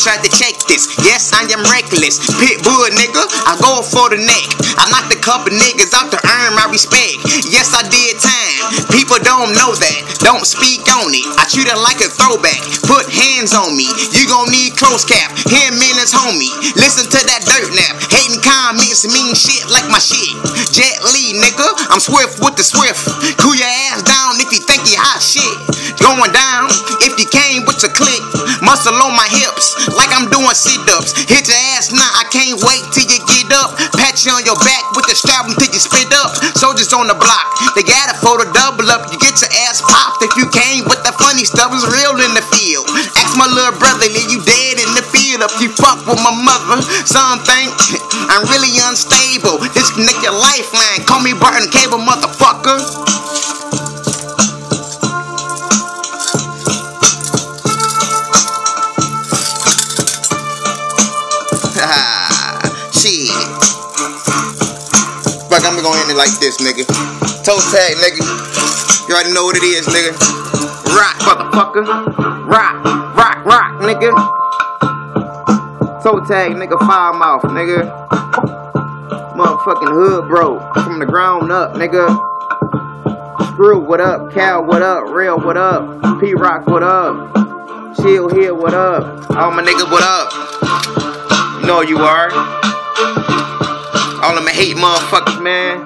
tried to check this. Yes, I am reckless. Pitbull, nigga, I go for the neck. I knocked a couple niggas out to earn my respect. Yes, I did time. People don't know that. Don't speak on it. I treat it like a throwback. Put hands on me. You gon' need close cap. Hand minutes, homie. Listen to that dirt nap. Hating comments mean shit like my shit. Jet Li, nigga. I'm swift with the swift. Cool your ass down if you think you hot shit. Going down if you came with your click. Muscle on my hips like I'm doing sit-ups. Hit your ass now, I can't wait till you get up. Pat you on your back with the strap until you spit up. Soldiers on the block, they got it for the double up. You get your ass popped if you came with the funny stuff. It's real in the field. Ask my little brother, leave you dead in the field if you fuck with my mother. Some think I'm really unstable. Disconnect your lifeline, call me Barton Cable, motherfucker. Shit. Fuck, I'm gonna end it like this, nigga. Toe tag, nigga. You already know what it is, nigga. Rock, motherfucker. Rock, rock, rock, nigga. Toe tag, nigga. Fire mouth, nigga. Motherfucking hood, bro. From the ground up, nigga. Screw, what up? Cal, what up? Real, what up? P-Rock, what up? Chill here, what up? All my niggas, what up? You know you are. All of my hate motherfuckers, man.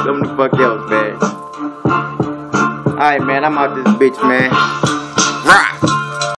Something the fuck else, man. Alright, man, I'm out this bitch, man.